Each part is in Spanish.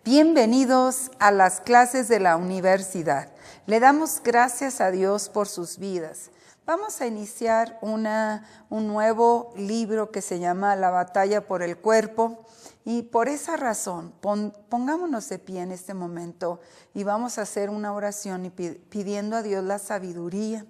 Bienvenidos a las clases de la universidad. Le damos gracias a Dios por sus vidas. Vamos a iniciar un nuevo libro que se llama La batalla por el cuerpo. Y por esa razón, pongámonos de pie en este momento y vamos a hacer una oración y pidiendo a Dios la sabiduría,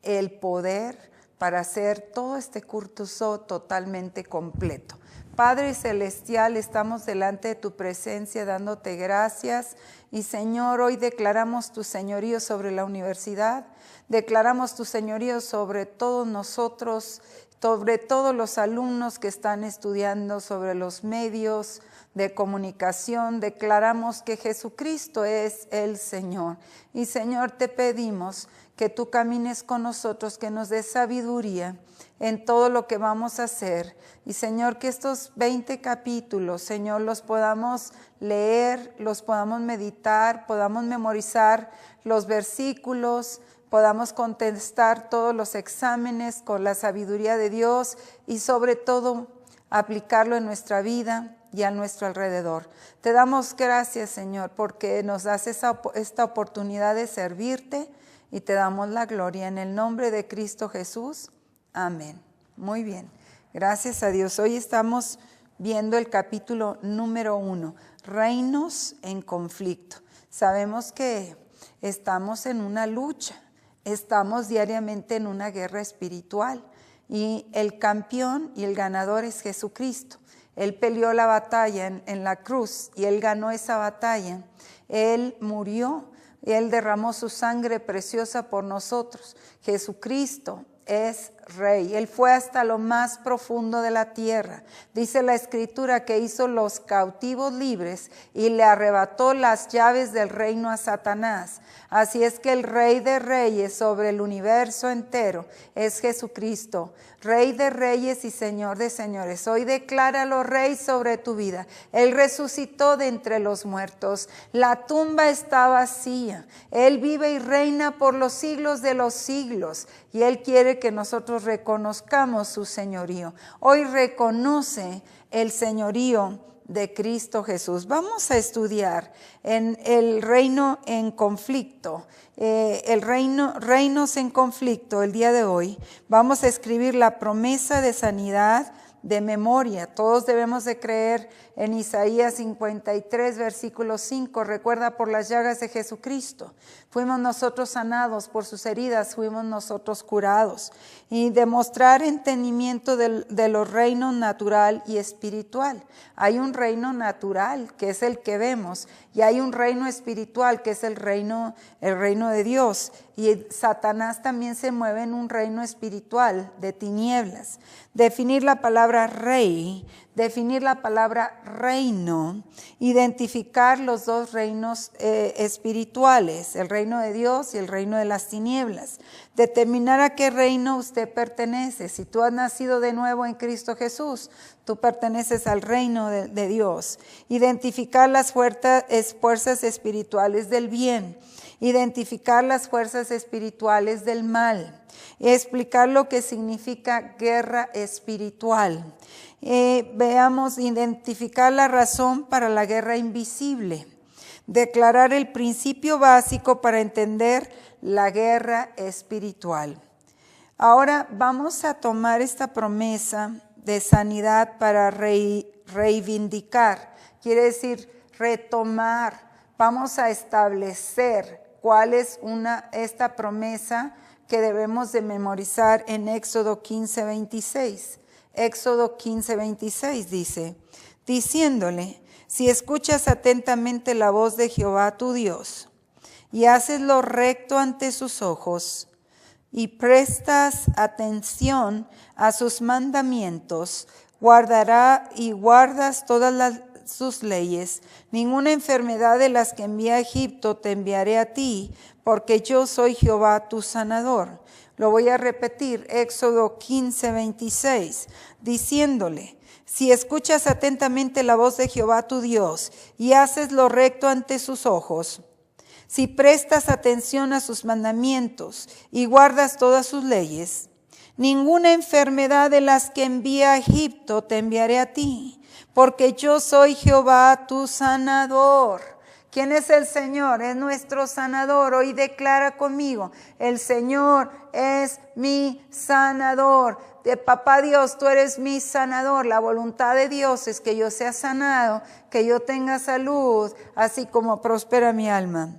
el poder para hacer todo este curso totalmente completo. Padre Celestial, estamos delante de tu presencia dándote gracias y Señor, hoy declaramos tu señorío sobre la universidad, declaramos tu señorío sobre todos nosotros, sobre todos los alumnos que están estudiando, sobre los medios de comunicación. Declaramos que Jesucristo es el Señor. Y Señor, te pedimos que tú camines con nosotros, que nos des sabiduría en todo lo que vamos a hacer. Y Señor, que estos 20 capítulos, Señor, los podamos leer, los podamos meditar, podamos memorizar los versículos, podamos contestar todos los exámenes con la sabiduría de Dios y sobre todo aplicarlo en nuestra vida y a nuestro alrededor. Te damos gracias, Señor, porque nos das esta oportunidad de servirte y te damos la gloria en el nombre de Cristo Jesús. Amén. Muy bien. Gracias a Dios. Hoy estamos viendo el capítulo número 1, Reinos en conflicto. Sabemos que estamos en una lucha. Estamos diariamente en una guerra espiritual y el campeón y el ganador es Jesucristo. Él peleó la batalla en la cruz y Él ganó esa batalla. Él murió y Él derramó su sangre preciosa por nosotros. Jesucristo es Rey. Él fue hasta lo más profundo de la tierra. Dice la Escritura que hizo los cautivos libres y le arrebató las llaves del reino a Satanás. Así es que el Rey de Reyes sobre el universo entero es Jesucristo, Rey de Reyes y Señor de Señores. Hoy decláralo Rey sobre tu vida. Él resucitó de entre los muertos. La tumba está vacía. Él vive y reina por los siglos de los siglos. Y Él quiere que nosotros reconozcamos su señorío. Hoy reconoce el señorío de Cristo Jesús. Vamos a estudiar en el reino en conflicto, reinos en conflicto el día de hoy. Vamos a escribir la promesa de sanidad de memoria. Todos debemos de creer en Isaías 53, versículo 5. Recuerda, por las llagas de Jesucristo fuimos nosotros sanados, por sus heridas fuimos nosotros curados. Y demostrar entendimiento de los reinos natural y espiritual. Hay un reino natural, que es el que vemos, y hay un reino espiritual, que es el reino de Dios. Y Satanás también se mueve en un reino espiritual de tinieblas. Definir la palabra rey, definir la palabra reino, identificar los dos reinos espirituales, el reino de Dios y el reino de las tinieblas. Determinar a qué reino usted pertenece. Si tú has nacido de nuevo en Cristo Jesús, tú perteneces al reino de Dios. Identificar las fuerzas espirituales del bien. Identificar las fuerzas espirituales del mal. Explicar lo que significa guerra espiritual. Veamos, identificar la razón para la guerra invisible. Declarar el principio básico para entender la guerra espiritual. Ahora vamos a tomar esta promesa de sanidad para reivindicar. Quiere decir retomar. Vamos a establecer cuál es esta promesa que debemos de memorizar en Éxodo 15:26. Éxodo 15:26 dice, diciéndole, si escuchas atentamente la voz de Jehová tu Dios, y haces lo recto ante sus ojos, y prestas atención a sus mandamientos, guardas todas sus leyes, ninguna enfermedad de las que envía a Egipto te enviaré a ti, porque yo soy Jehová tu sanador. Lo voy a repetir, Éxodo 15:26, diciéndole, si escuchas atentamente la voz de Jehová tu Dios y haces lo recto ante sus ojos, si prestas atención a sus mandamientos y guardas todas sus leyes, ninguna enfermedad de las que envía a Egipto te enviaré a ti, porque yo soy Jehová tu sanador. ¿Quién es el Señor? Es nuestro sanador. Hoy declara conmigo, el Señor es mi sanador. Papá Dios, tú eres mi sanador. La voluntad de Dios es que yo sea sanado, que yo tenga salud, así como prospera mi alma.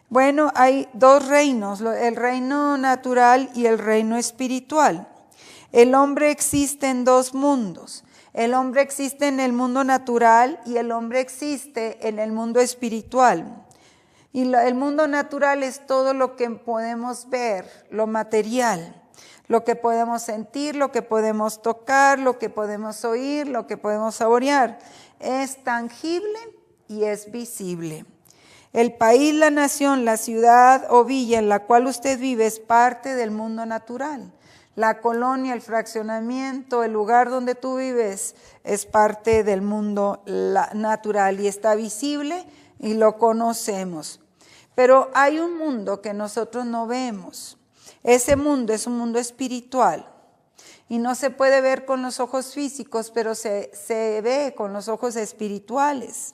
Bueno, hay dos reinos, el reino natural y el reino espiritual. El hombre existe en dos mundos. El hombre existe en el mundo natural y el hombre existe en el mundo espiritual. Y el mundo natural es todo lo que podemos ver, lo material, lo que podemos sentir, lo que podemos tocar, lo que podemos oír, lo que podemos saborear. Es tangible y es visible. El país, la nación, la ciudad o villa en la cual usted vive es parte del mundo natural. La colonia, el fraccionamiento, el lugar donde tú vives es parte del mundo natural y está visible y lo conocemos. Pero hay un mundo que nosotros no vemos. Ese mundo es un mundo espiritual y no se puede ver con los ojos físicos, pero se ve con los ojos espirituales.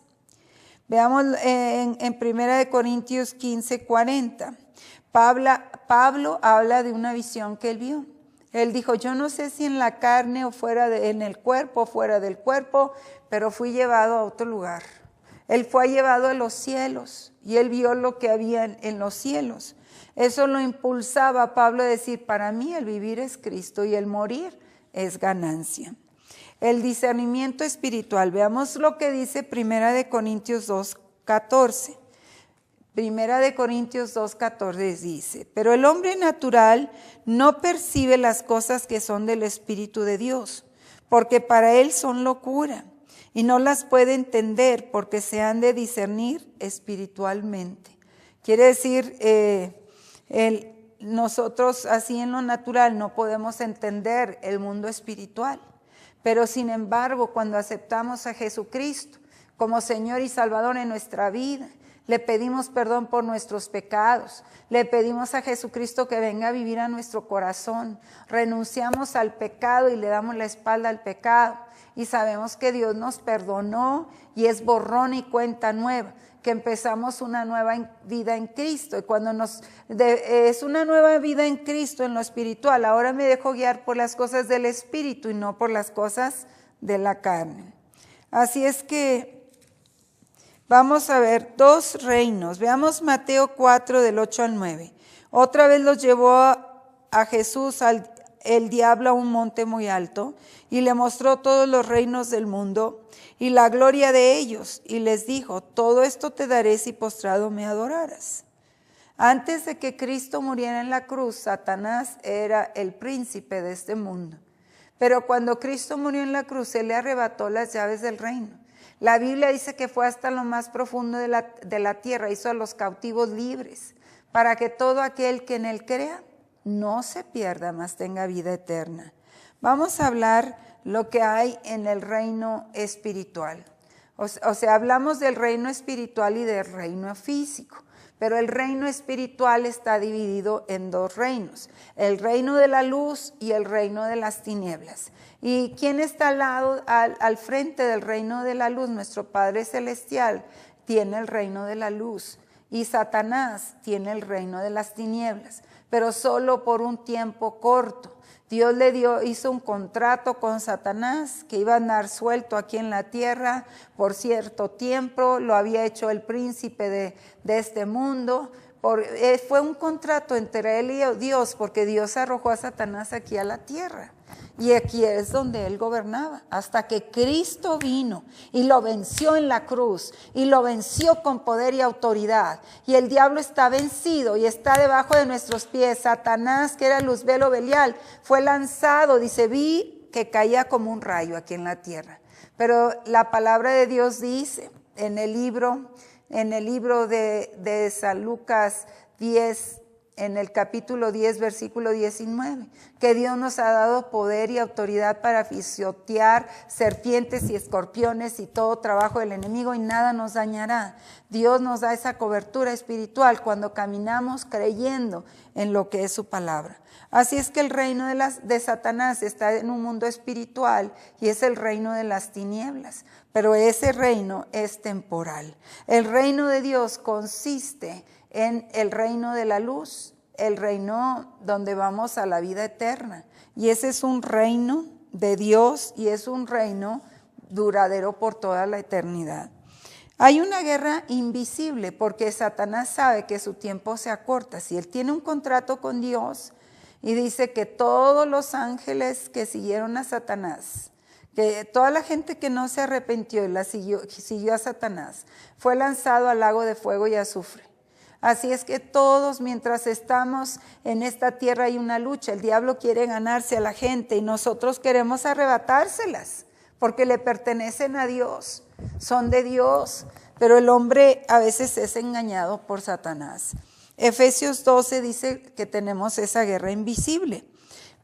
Veamos en 1 Corintios 15:40. Pablo habla de una visión que él vio. Él dijo, yo no sé si en la carne o en el cuerpo o fuera del cuerpo, pero fui llevado a otro lugar. Él fue llevado a los cielos y él vio lo que había en los cielos. Eso lo impulsaba a Pablo a decir, para mí el vivir es Cristo y el morir es ganancia. El discernimiento espiritual, veamos lo que dice 1 Corintios 2:14. 1 Corintios 2:14 dice, pero el hombre natural no percibe las cosas que son del Espíritu de Dios, porque para él son locura, y no las puede entender porque se han de discernir espiritualmente. Quiere decir, nosotros así en lo natural no podemos entender el mundo espiritual, pero sin embargo cuando aceptamos a Jesucristo como Señor y Salvador en nuestra vida, le pedimos perdón por nuestros pecados, le pedimos a Jesucristo que venga a vivir a nuestro corazón, renunciamos al pecado y le damos la espalda al pecado y sabemos que Dios nos perdonó y es borrón y cuenta nueva, que empezamos una nueva vida en Cristo y cuando es una nueva vida en Cristo en lo espiritual, ahora me dejo guiar por las cosas del Espíritu y no por las cosas de la carne. Así es que vamos a ver dos reinos. Veamos Mateo 4 del 8 al 9. Otra vez los llevó a Jesús el diablo a un monte muy alto y le mostró todos los reinos del mundo y la gloria de ellos y les dijo, todo esto te daré si postrado me adoraras. Antes de que Cristo muriera en la cruz, Satanás era el príncipe de este mundo. Pero cuando Cristo murió en la cruz, Él le arrebató las llaves del reino. La Biblia dice que fue hasta lo más profundo de la tierra, hizo a los cautivos libres, para que todo aquel que en Él crea no se pierda, mas tenga vida eterna. Vamos a hablar lo que hay en el reino espiritual. O sea, hablamos del reino espiritual y del reino físico, pero el reino espiritual está dividido en dos reinos, el reino de la luz y el reino de las tinieblas. ¿Y quién está al frente del reino de la luz? Nuestro Padre Celestial tiene el reino de la luz y Satanás tiene el reino de las tinieblas, pero solo por un tiempo corto. Dios hizo un contrato con Satanás que iba a andar suelto aquí en la tierra por cierto tiempo, lo había hecho el príncipe de este mundo. Fue un contrato entre él y Dios porque Dios arrojó a Satanás aquí a la tierra. Y aquí es donde él gobernaba, hasta que Cristo vino y lo venció en la cruz, y lo venció con poder y autoridad. Y el diablo está vencido y está debajo de nuestros pies. Satanás, que era Luzbel Belial, fue lanzado, dice, vi que caía como un rayo aquí en la tierra. Pero la palabra de Dios dice en el libro de San Lucas 10, en el capítulo 10, versículo 19, que Dios nos ha dado poder y autoridad para pisotear serpientes y escorpiones y todo trabajo del enemigo y nada nos dañará. Dios nos da esa cobertura espiritual cuando caminamos creyendo en lo que es su palabra. Así es que el reino de Satanás está en un mundo espiritual y es el reino de las tinieblas, pero ese reino es temporal. El reino de Dios consiste en el reino de la luz, el reino donde vamos a la vida eterna. Y ese es un reino de Dios y es un reino duradero por toda la eternidad. Hay una guerra invisible porque Satanás sabe que su tiempo se acorta. Si él tiene un contrato con Dios y dice que todos los ángeles que siguieron a Satanás, que toda la gente que no se arrepintió y siguió a Satanás, fue lanzado al lago de fuego y azufre. Así es que todos, mientras estamos en esta tierra, hay una lucha. El diablo quiere ganarse a la gente y nosotros queremos arrebatárselas porque le pertenecen a Dios, son de Dios, pero el hombre a veces es engañado por Satanás. Efesios 12 dice que tenemos esa guerra invisible.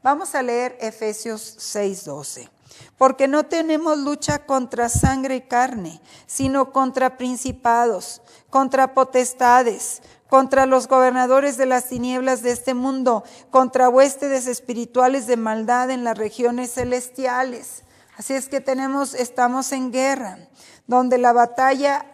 Vamos a leer Efesios 6:12. Porque no tenemos lucha contra sangre y carne, sino contra principados, contra potestades, contra los gobernadores de las tinieblas de este mundo, contra huestes espirituales de maldad en las regiones celestiales. Así es que estamos en guerra, donde la batalla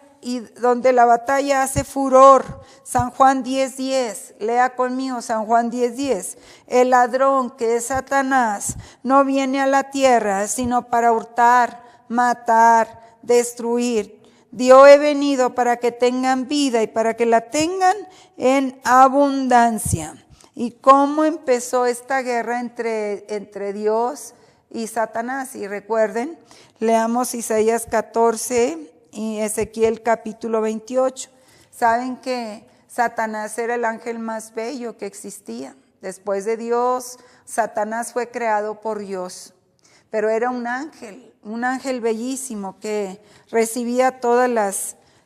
hace furor. San Juan 10:10, lea conmigo San Juan 10:10. El ladrón, que es Satanás, no viene a la tierra sino para hurtar, matar, destruir. Yo he venido para que tengan vida y para que la tengan en abundancia. ¿Y cómo empezó esta guerra entre Dios y Satanás? Y recuerden, leamos Isaías 14 y Ezequiel capítulo 28. Saben que Satanás era el ángel más bello que existía. Después de Dios, Satanás fue creado por Dios, pero era un ángel bellísimo que recibía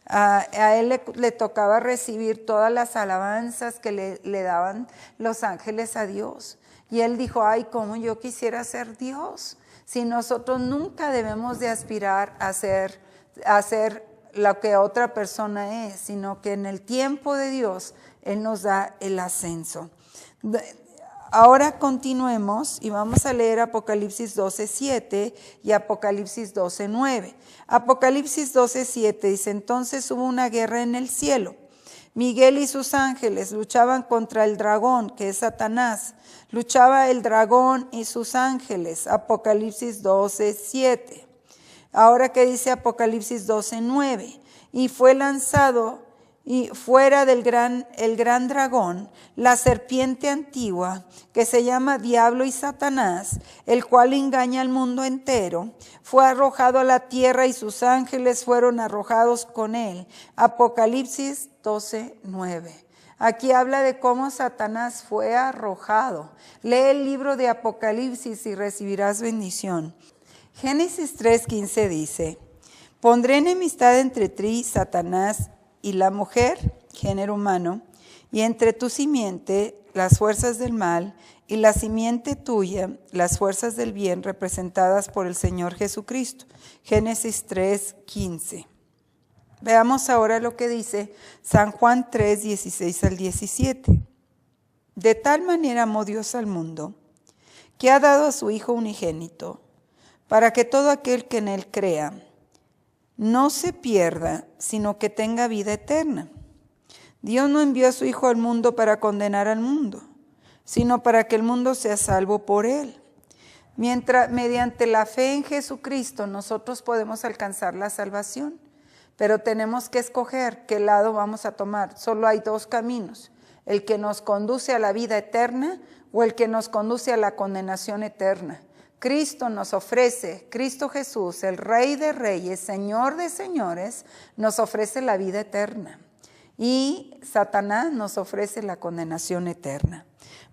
a él le tocaba recibir todas las alabanzas que le daban los ángeles a Dios. Y él dijo, ay, cómo yo quisiera ser Dios. Si nosotros nunca debemos de aspirar a ser lo que otra persona es, sino que en el tiempo de Dios Él nos da el ascenso. Ahora continuemos y vamos a leer Apocalipsis 12:7 y Apocalipsis 12:9. Apocalipsis 12:7 dice, entonces hubo una guerra en el cielo. Miguel y sus ángeles luchaban contra el dragón, que es Satanás. Luchaba el dragón y sus ángeles. Apocalipsis 12:7. Ahora que dice Apocalipsis 12:9, y fue lanzado y fuera el gran dragón, la serpiente antigua, que se llama Diablo y Satanás, el cual engaña al mundo entero, fue arrojado a la tierra y sus ángeles fueron arrojados con él. Apocalipsis 12:9. Aquí habla de cómo Satanás fue arrojado. Lee el libro de Apocalipsis y recibirás bendición. Génesis 3:15 dice, pondré enemistad entre ti, Satanás, y la mujer, género humano, y entre tu simiente, las fuerzas del mal, y la simiente tuya, las fuerzas del bien, representadas por el Señor Jesucristo. Génesis 3:15. Veamos ahora lo que dice San Juan 3:16 al 17. De tal manera amó Dios al mundo, que ha dado a su Hijo unigénito, para que todo aquel que en él crea no se pierda, sino que tenga vida eterna. Dios no envió a su Hijo al mundo para condenar al mundo, sino para que el mundo sea salvo por él. Mediante la fe en Jesucristo nosotros podemos alcanzar la salvación, pero tenemos que escoger qué lado vamos a tomar. Solo hay dos caminos, el que nos conduce a la vida eterna o el que nos conduce a la condenación eterna. Cristo nos ofrece, Cristo Jesús, el Rey de Reyes, Señor de Señores, nos ofrece la vida eterna. Y Satanás nos ofrece la condenación eterna.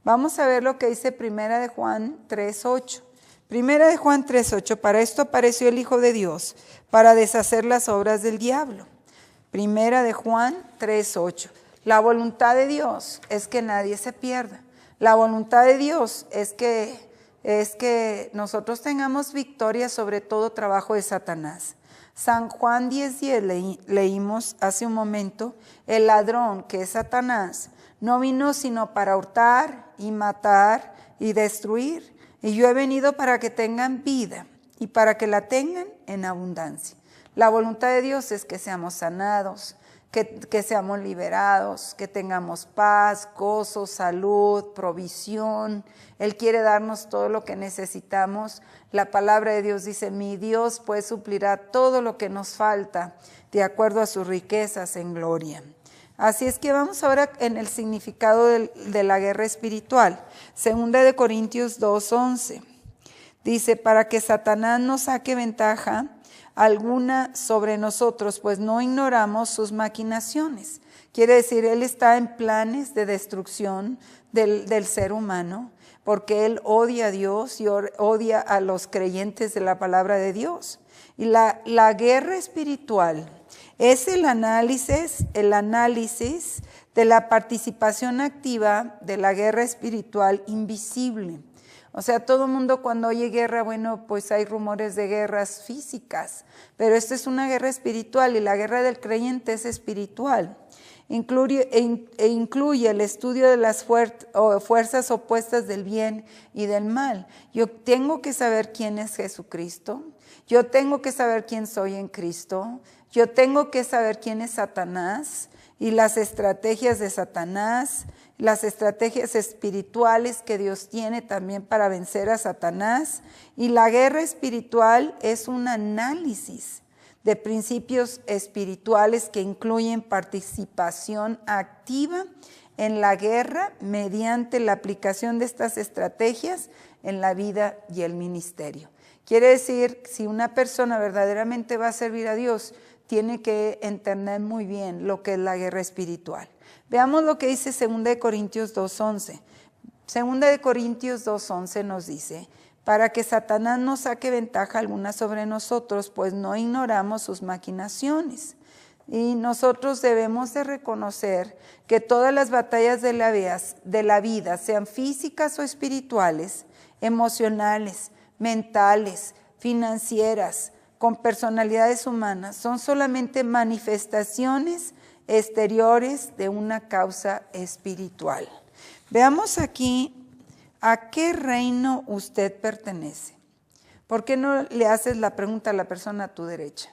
Vamos a ver lo que dice Primera de Juan 3:8. Primera de Juan 3:8, para esto apareció el Hijo de Dios, para deshacer las obras del diablo. Primera de Juan 3:8. La voluntad de Dios es que nadie se pierda. La voluntad de Dios es que nosotros tengamos victoria sobre todo trabajo de Satanás. San Juan 10:10 leímos hace un momento, el ladrón, que es Satanás, no vino sino para hurtar y matar y destruir. Y yo he venido para que tengan vida y para que la tengan en abundancia. La voluntad de Dios es que seamos sanados, que seamos liberados, que tengamos paz, gozo, salud, provisión. Él quiere darnos todo lo que necesitamos. La palabra de Dios dice, mi Dios pues suplirá todo lo que nos falta de acuerdo a sus riquezas en gloria. Así es que vamos ahora en el significado de la guerra espiritual. 2 Corintios 2:11 dice, para que Satanás no saque ventaja alguna sobre nosotros, pues no ignoramos sus maquinaciones. Quiere decir, él está en planes de destrucción del ser humano, porque él odia a Dios y odia a los creyentes de la palabra de Dios. Y la guerra espiritual es el análisis de la participación activa de la guerra espiritual invisible. O sea, todo el mundo cuando oye guerra, bueno, pues hay rumores de guerras físicas, pero esta es una guerra espiritual y la guerra del creyente es espiritual. Incluye el estudio de las fuerzas opuestas del bien y del mal. Yo tengo que saber quién es Jesucristo, yo tengo que saber quién soy en Cristo, yo tengo que saber quién es Satanás y las estrategias de Satanás, las estrategias espirituales que Dios tiene también para vencer a Satanás. Y la guerra espiritual es un análisis de principios espirituales que incluyen participación activa en la guerra mediante la aplicación de estas estrategias en la vida y el ministerio. Quiere decir, si una persona verdaderamente va a servir a Dios, tiene que entender muy bien lo que es la guerra espiritual. Veamos lo que dice 2 Corintios 2:11. 2 Corintios 2:11 nos dice, para que Satanás no saque ventaja alguna sobre nosotros, pues no ignoramos sus maquinaciones. Y nosotros debemos de reconocer que todas las batallas de la vida, sean físicas o espirituales, emocionales, mentales, financieras, con personalidades humanas, son solamente manifestaciones exteriores de una causa espiritual. Veamos aquí a qué reino usted pertenece. ¿Por qué no le haces la pregunta a la persona a tu derecha?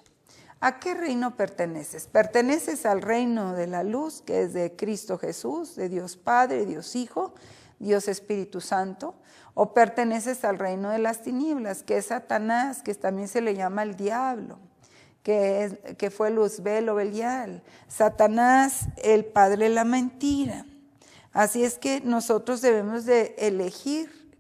¿A qué reino perteneces? ¿Perteneces al reino de la luz, que es de Cristo Jesús, de Dios Padre, Dios Hijo, Dios Espíritu Santo? ¿O perteneces al reino de las tinieblas, que es Satanás, que también se le llama el diablo, que fue Luzbel o Belial? Satanás, el padre de la mentira. Así es que nosotros debemos de elegir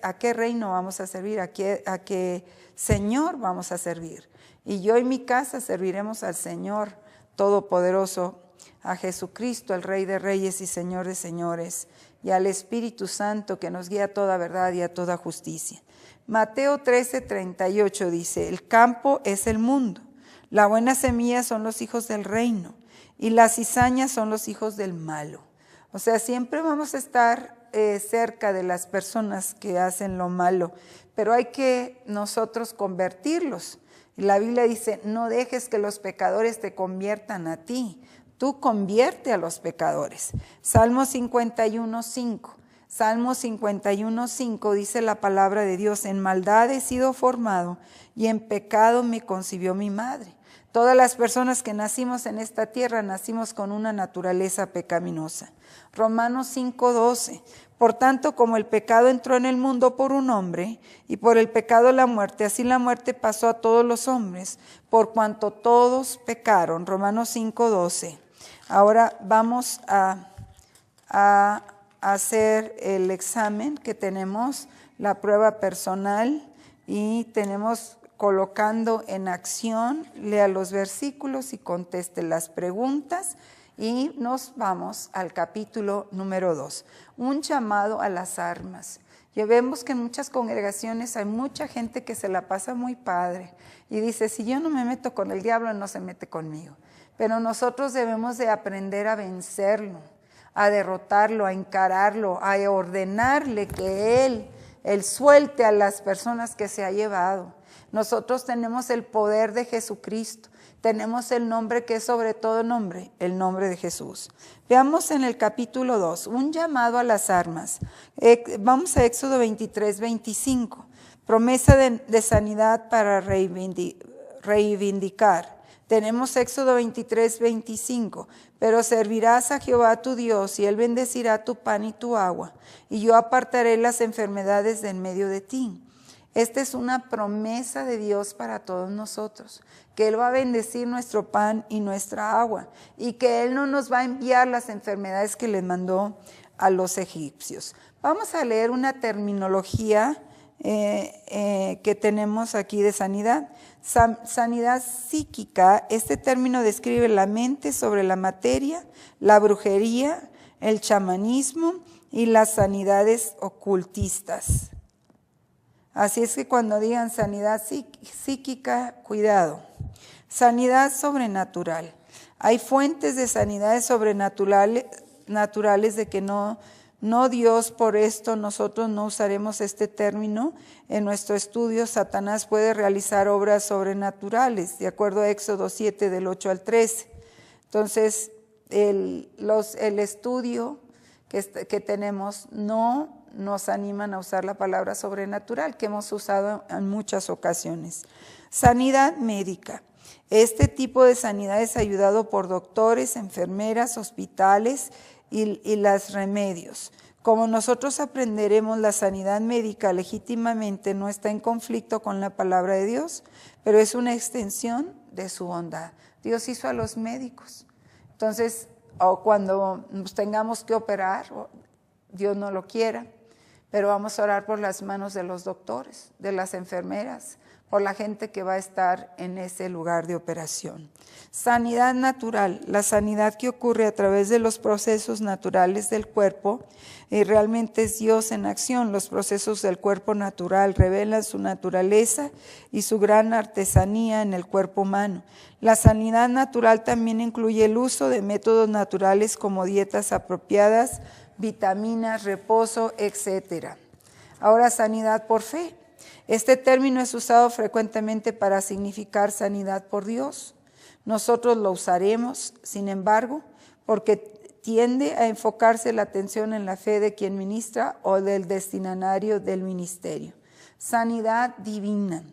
a qué reino vamos a servir, a qué Señor vamos a servir. Y yo y mi casa serviremos al Señor Todopoderoso, a Jesucristo, el Rey de Reyes y Señor de Señores, y al Espíritu Santo que nos guía a toda verdad y a toda justicia. Mateo 13:38 dice, el campo es el mundo, la buena semilla son los hijos del reino, y las cizañas son los hijos del malo. O sea, siempre vamos a estar cerca de las personas que hacen lo malo, pero hay que nosotros convertirlos. Y la Biblia dice, no dejes que los pecadores te conviertan a ti, tú convierte a los pecadores. Salmo 51:5. Salmo 51:5 dice la palabra de Dios, en maldad he sido formado y en pecado me concibió mi madre. Todas las personas que nacimos en esta tierra nacimos con una naturaleza pecaminosa. Romanos 5:12. Por tanto, como el pecado entró en el mundo por un hombre, y por el pecado la muerte, así la muerte pasó a todos los hombres, por cuanto todos pecaron. Romanos 5:12. Ahora vamos a hacer el examen que tenemos, la prueba personal, y tenemos colocando en acción, lea los versículos y conteste las preguntas. Y nos vamos al capítulo número 2, un llamado a las armas. Ya vemos que en muchas congregaciones hay mucha gente que se la pasa muy padre y dice, si yo no me meto con el diablo, no se mete conmigo. pero nosotros debemos de aprender a vencerlo, a derrotarlo, a encararlo, a ordenarle que Él suelte a las personas que se ha llevado. Nosotros tenemos el poder de Jesucristo, tenemos el nombre que es sobre todo nombre, el nombre de Jesús. Veamos en el capítulo 2, un llamado a las armas. Vamos a Éxodo 23, 25. Promesa de sanidad para reivindicar. Tenemos Éxodo 23, 25. Pero servirás a Jehová tu Dios, y Él bendecirá tu pan y tu agua, y yo apartaré las enfermedades de en medio de ti. Esta es una promesa de Dios para todos nosotros, que Él va a bendecir nuestro pan y nuestra agua, y que Él no nos va a enviar las enfermedades que les mandó a los egipcios. Vamos a leer una terminología que tenemos aquí de sanidad. Sanidad psíquica, este término describe la mente sobre la materia, la brujería, el chamanismo y las sanidades ocultistas. Así es que cuando digan sanidad psíquica, cuidado. Sanidad sobrenatural. Hay fuentes de sanidades sobrenaturales de que no Dios, por esto nosotros no usaremos este término. En nuestro estudio, Satanás puede realizar obras sobrenaturales, de acuerdo a Éxodo 7, del 8 al 13. Entonces, el estudio que tenemos no nos animan a usar la palabra sobrenatural, que hemos usado en muchas ocasiones. Sanidad médica. Este tipo de sanidad es ayudado por doctores, enfermeras, hospitales y los remedios. Como nosotros aprenderemos, la sanidad médica legítimamente no está en conflicto con la palabra de Dios, pero es una extensión de su bondad. Dios hizo a los médicos. Entonces, o cuando nos tengamos que operar, Dios no lo quiera, pero vamos a orar por las manos de los doctores, de las enfermeras, por la gente que va a estar en ese lugar de operación. Sanidad natural, la sanidad que ocurre a través de los procesos naturales del cuerpo, y realmente es Dios en acción. Los procesos del cuerpo natural revelan su naturaleza y su gran artesanía en el cuerpo humano. La sanidad natural también incluye el uso de métodos naturales como dietas apropiadas, vitaminas, reposo, etc. Ahora, sanidad por fe. Este término es usado frecuentemente para significar sanidad por Dios. Nosotros lo usaremos, sin embargo, porque tiende a enfocarse la atención en la fe de quien ministra o del destinatario del ministerio. Sanidad divina.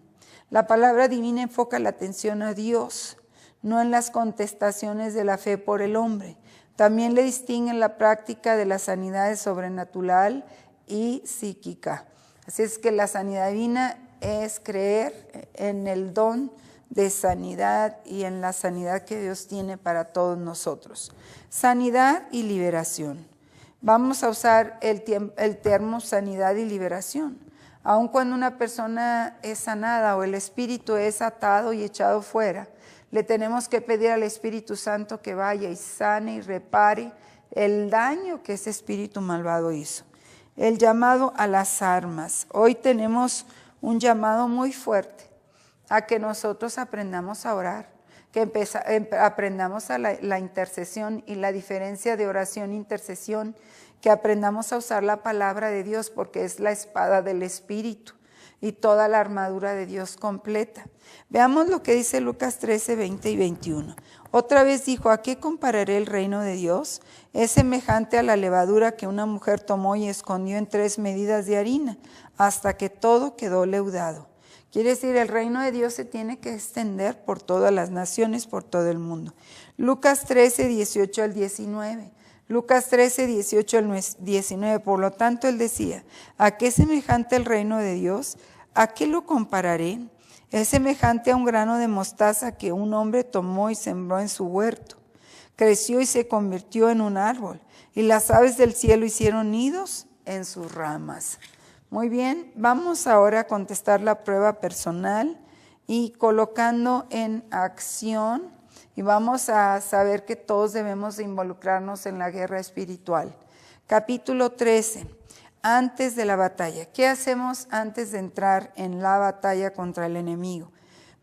La palabra divina enfoca la atención a Dios, no en las contestaciones de la fe por el hombre. También le distinguen la práctica de las sanidades sobrenatural y psíquica. Así es que la sanidad divina es creer en el don de sanidad y en la sanidad que Dios tiene para todos nosotros. Sanidad y liberación. Vamos a usar el termo sanidad y liberación. Aun cuando una persona es sanada o el espíritu es atado y echado fuera, le tenemos que pedir al Espíritu Santo que vaya y sane y repare el daño que ese espíritu malvado hizo. El llamado a las armas. Hoy tenemos un llamado muy fuerte a que nosotros aprendamos a orar, que aprendamos a la intercesión y la diferencia de oración e intercesión, que aprendamos a usar la palabra de Dios porque es la espada del Espíritu y toda la armadura de Dios completa. Veamos lo que dice Lucas 13, 20 y 21. Otra vez dijo: ¿a qué compararé el reino de Dios? Es semejante a la levadura que una mujer tomó y escondió en 3 medidas de harina, hasta que todo quedó leudado. Quiere decir, el reino de Dios se tiene que extender por todas las naciones, por todo el mundo. Lucas 13, 18 al 19. Lucas 13, 18 al 19. Por lo tanto, él decía: ¿a qué es semejante el reino de Dios? ¿A qué lo compararé? Es semejante a un grano de mostaza que un hombre tomó y sembró en su huerto. Creció y se convirtió en un árbol, y las aves del cielo hicieron nidos en sus ramas. Muy bien, vamos ahora a contestar la prueba personal y colocando en acción, y vamos a saber que todos debemos de involucrarnos en la guerra espiritual. Capítulo 13. Antes de la batalla. ¿Qué hacemos antes de entrar en la batalla contra el enemigo?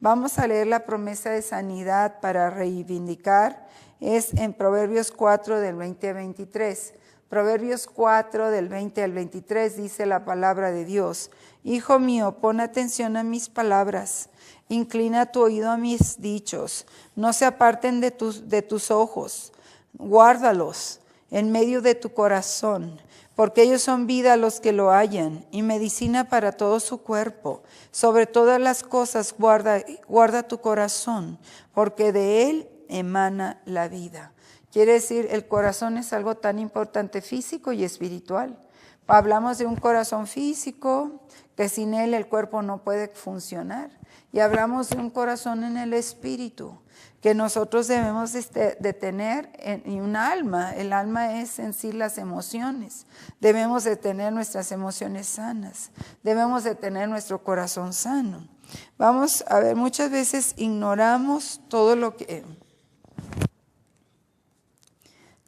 Vamos a leer la promesa de sanidad para reivindicar. Es en Proverbios 4 del 20 al 23. Proverbios 4 del 20 al 23 dice la palabra de Dios. Hijo mío, pon atención a mis palabras. Inclina tu oído a mis dichos. No se aparten de tus ojos. Guárdalos en medio de tu corazón, porque ellos son vida a los que lo hallan y medicina para todo su cuerpo. Sobre todas las cosas guarda tu corazón, porque de él emana la vida. Quiere decir, el corazón es algo tan importante físico y espiritual. Hablamos de un corazón físico, que sin él el cuerpo no puede funcionar. Y hablamos de un corazón en el espíritu, que nosotros debemos de tener en un alma. El alma es en sí las emociones. Debemos de tener nuestras emociones sanas. Debemos de tener nuestro corazón sano. Vamos a ver, muchas veces ignoramos todo lo que...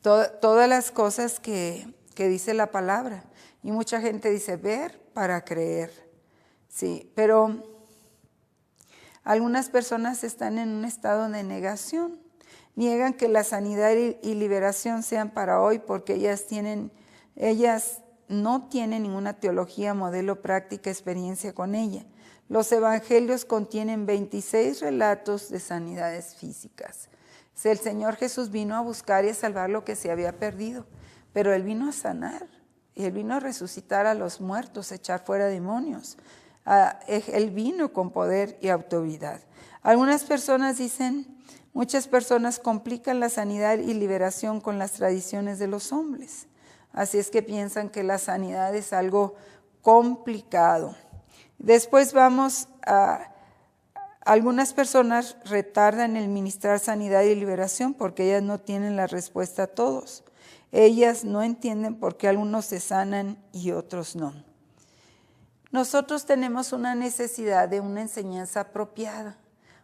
todas las cosas que dice la palabra. Y mucha gente dice ver para creer. Sí, pero algunas personas están en un estado de negación. Niegan que la sanidad y liberación sean para hoy porque ellas no tienen ninguna teología, modelo, práctica, experiencia con ella. Los evangelios contienen 26 relatos de sanidades físicas. El Señor Jesús vino a buscar y a salvar lo que se había perdido, pero Él vino a sanar, y Él vino a resucitar a los muertos, a echar fuera demonios. Él vino con poder y autoridad. Algunas personas dicen, muchas personas complican la sanidad y liberación con las tradiciones de los hombres. Así es que piensan que la sanidad es algo complicado. Después vamos a... Algunas personas retardan el ministrar sanidad y liberación porque ellas no tienen la respuesta a todos. Ellas no entienden por qué algunos se sanan y otros no. Nosotros tenemos una necesidad de una enseñanza apropiada,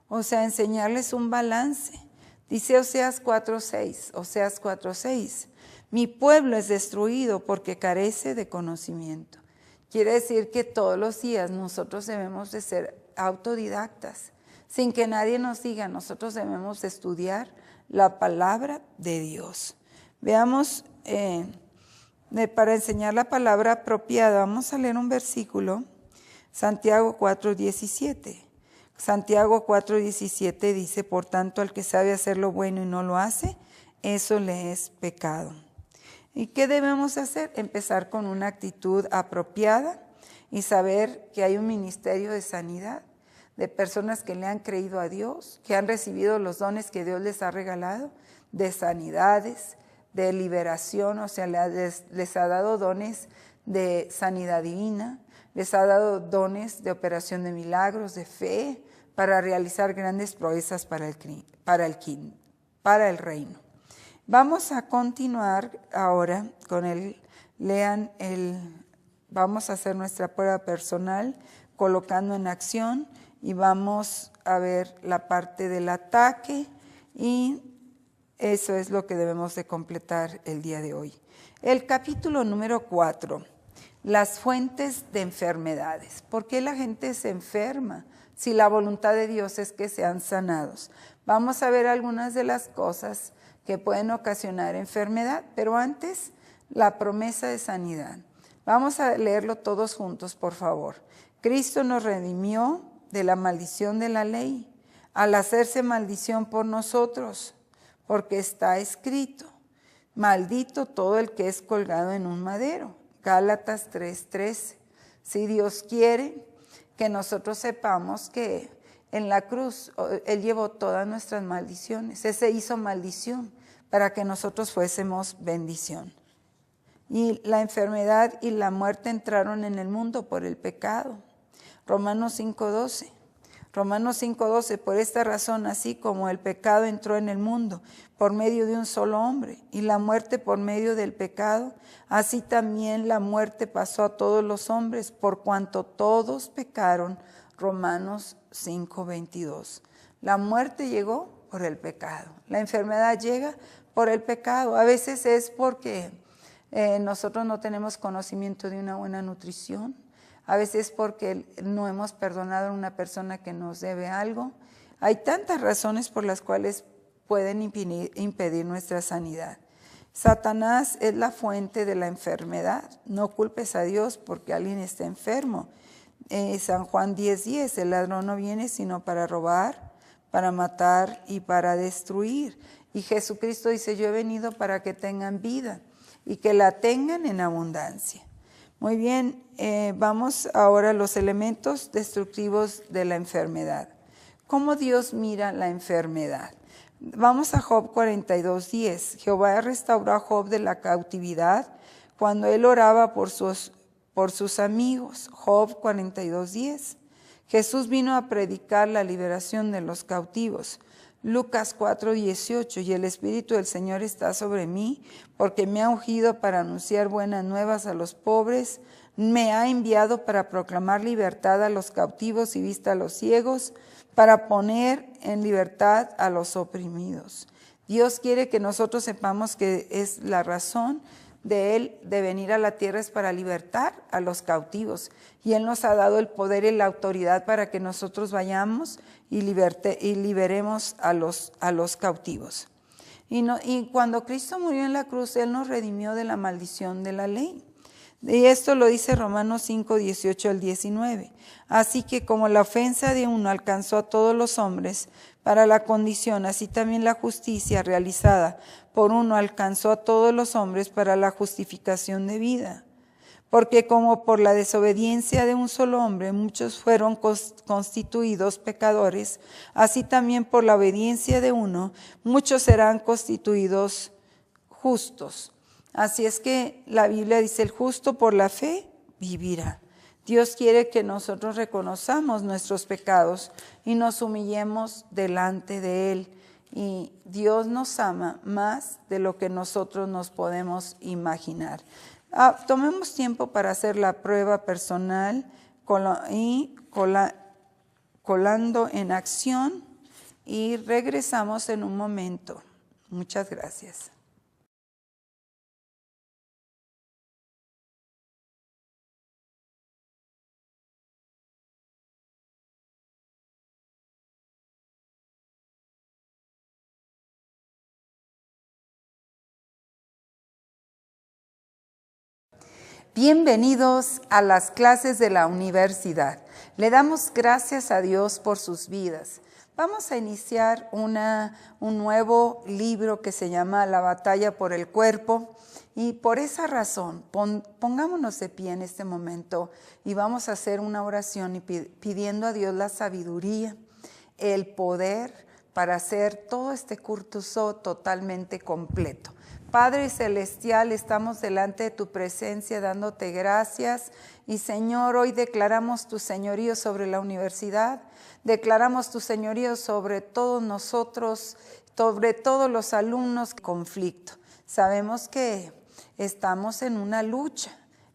o sea, enseñarles un balance. Dice Oseas 4:6, mi pueblo es destruido porque carece de conocimiento. Quiere decir que todos los días nosotros debemos de ser autodidactas, sin que nadie nos diga. Nosotros debemos de estudiar la palabra de Dios. Veamos, para enseñar la palabra apropiada, vamos a leer un versículo, Santiago 4:17. Santiago 4:17 dice, por tanto, al que sabe hacer lo bueno y no lo hace, eso le es pecado. ¿Y qué debemos hacer? Empezar con una actitud apropiada y saber que hay un ministerio de sanidad, de personas que le han creído a Dios, que han recibido los dones que Dios les ha regalado, de sanidades, de liberación, o sea, les ha dado dones de sanidad divina, les ha dado dones de operación de milagros, de fe, para realizar grandes proezas para el reino. Vamos a continuar ahora con vamos a hacer nuestra prueba personal, colocando en acción, y vamos a ver la parte del ataque, y eso es lo que debemos de completar el día de hoy. El capítulo número 4, las fuentes de enfermedades. ¿Por qué la gente se enferma si la voluntad de Dios es que sean sanados? Vamos a ver algunas de las cosas que pueden ocasionar enfermedad, pero antes, la promesa de sanidad. Vamos a leerlo todos juntos, por favor. Cristo nos redimió de la maldición de la ley, al hacerse maldición por nosotros, porque está escrito, maldito todo el que es colgado en un madero. Gálatas 3:13. Si Dios quiere que nosotros sepamos que en la cruz Él llevó todas nuestras maldiciones. Él se hizo maldición para que nosotros fuésemos bendición. Y la enfermedad y la muerte entraron en el mundo por el pecado. Romanos 5:12. Romanos 5:12, por esta razón, así como el pecado entró en el mundo por medio de un solo hombre y la muerte por medio del pecado, así también la muerte pasó a todos los hombres por cuanto todos pecaron. Romanos 5:22. La muerte llegó por el pecado. La enfermedad llega por el pecado. A veces es porque nosotros no tenemos conocimiento de una buena nutrición. a veces porque no hemos perdonado a una persona que nos debe algo. Hay tantas razones por las cuales pueden impedir nuestra sanidad. Satanás es la fuente de la enfermedad. No culpes a Dios porque alguien está enfermo. San Juan 10:10, el ladrón no viene sino para robar, para matar y para destruir. Y Jesucristo dice, yo he venido para que tengan vida y que la tengan en abundancia. Muy bien, vamos ahora a los elementos destructivos de la enfermedad. ¿Cómo Dios mira la enfermedad? Vamos a Job 42:10. Jehová restauró a Job de la cautividad cuando él oraba por sus amigos. Job 42:10. Jesús vino a predicar la liberación de los cautivos. Lucas 4:18. Y el Espíritu del Señor está sobre mí, porque me ha ungido para anunciar buenas nuevas a los pobres, me ha enviado para proclamar libertad a los cautivos y vista a los ciegos, para poner en libertad a los oprimidos. Dios quiere que nosotros sepamos que es la razón de Él de venir a la tierra es para libertar a los cautivos. Y Él nos ha dado el poder y la autoridad para que nosotros vayamos y liberemos a los cautivos. Y cuando Cristo murió en la cruz, Él nos redimió de la maldición de la ley. Y esto lo dice Romanos 5:18 al 19. Así que como la ofensa de uno alcanzó a todos los hombres para la condición, así también la justicia realizada por uno alcanzó a todos los hombres para la justificación de vida. Porque como por la desobediencia de un solo hombre muchos fueron constituidos pecadores, así también por la obediencia de uno muchos serán constituidos justos. Así es que la Biblia dice, el justo por la fe vivirá. Dios quiere que nosotros reconozcamos nuestros pecados y nos humillemos delante de Él. Y Dios nos ama más de lo que nosotros nos podemos imaginar. Tomemos tiempo para hacer la prueba personal colando en acción y regresamos en un momento. Muchas gracias. Bienvenidos a las clases de la universidad. Le damos gracias a Dios por sus vidas. Vamos a iniciar un nuevo libro que se llama La batalla por el cuerpo. Y por esa razón, pongámonos de pie en este momento y vamos a hacer una oración y pidiendo a Dios la sabiduría, el poder para hacer todo este curso totalmente completo. Padre Celestial, estamos delante de tu presencia dándote gracias y Señor, hoy declaramos tu señorío sobre la universidad, declaramos tu señorío sobre todos nosotros, sobre todos los alumnos en conflicto. Sabemos que estamos en una lucha,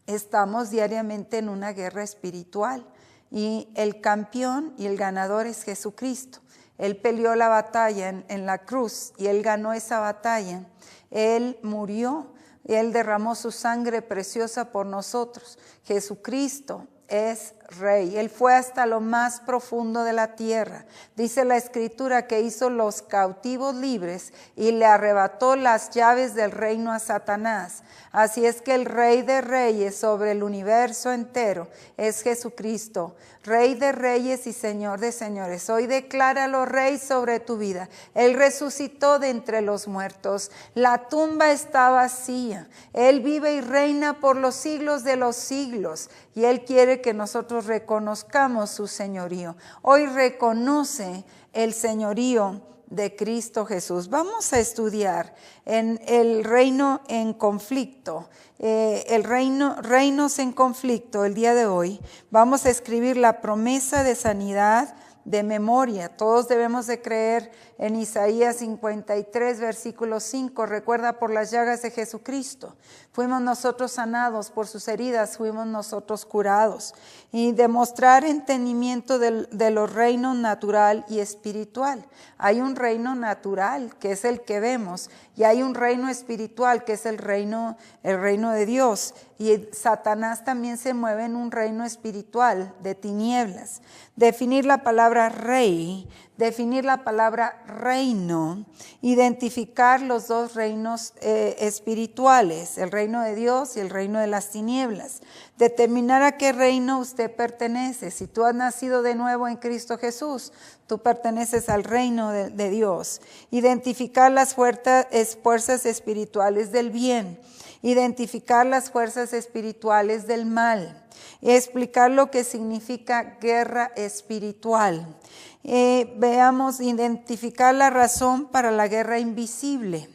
estamos diariamente en una guerra espiritual y el campeón y el ganador es Jesucristo. Él peleó la batalla en la cruz y Él ganó esa batalla. Él murió, Él derramó su sangre preciosa por nosotros. Jesucristo es Rey. Él fue hasta lo más profundo de la tierra. Dice la Escritura que hizo los cautivos libres y le arrebató las llaves del reino a Satanás. Así es que el Rey de Reyes sobre el universo entero es Jesucristo. Rey de Reyes y Señor de Señores. Hoy decláralo Rey sobre tu vida. Él resucitó de entre los muertos. La tumba está vacía. Él vive y reina por los siglos de los siglos. Y Él quiere que nosotros reconozcamos su señorío. Hoy reconoce el señorío de Cristo Jesús. Vamos a estudiar en el reino en conflicto, reinos en conflicto el día de hoy. Vamos a escribir la promesa de sanidad de memoria. Todos debemos de creer en Isaías 53, versículo 5. Recuerda por las llagas de Jesucristo fuimos nosotros sanados, por sus heridas fuimos nosotros curados. Y demostrar entendimiento de los reinos natural y espiritual. Hay un reino natural, que es el que vemos, y hay un reino espiritual, que es el reino de Dios. Y Satanás también se mueve en un reino espiritual de tinieblas. Definir la palabra rey, definir la palabra reino, identificar los dos reinos espirituales, el reino de Dios y el reino de las tinieblas. Determinar a qué reino usted pertenece. Si tú has nacido de nuevo en Cristo Jesús, tú perteneces al reino de Dios. Identificar las fuerzas espirituales del bien. Identificar las fuerzas espirituales del mal. Explicar lo que significa guerra espiritual. Veamos, identificar la razón para la guerra invisible.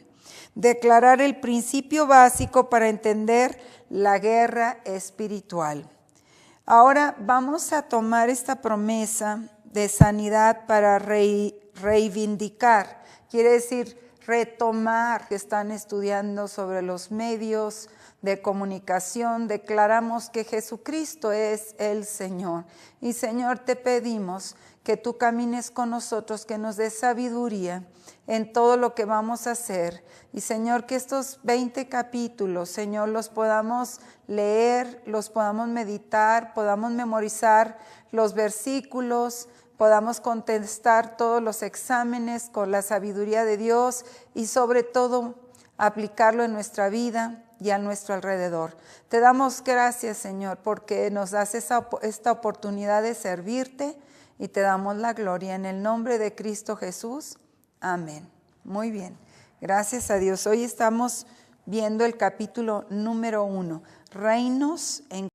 Declarar el principio básico para entender la guerra espiritual. Ahora vamos a tomar esta promesa de sanidad para reivindicar. Quiere decir retomar, que están estudiando sobre los medios de comunicación. Declaramos que Jesucristo es el Señor. Y Señor, te pedimos que tú camines con nosotros, que nos des sabiduría en todo lo que vamos a hacer. Y Señor, que estos 20 capítulos, Señor, los podamos leer, los podamos meditar, podamos memorizar los versículos, podamos contestar todos los exámenes con la sabiduría de Dios y sobre todo aplicarlo en nuestra vida y a nuestro alrededor. Te damos gracias, Señor, porque nos das esta oportunidad de servirte y te damos la gloria en el nombre de Cristo Jesús. Amén. Muy bien. Gracias a Dios. Hoy estamos viendo el capítulo número 1, Reinos en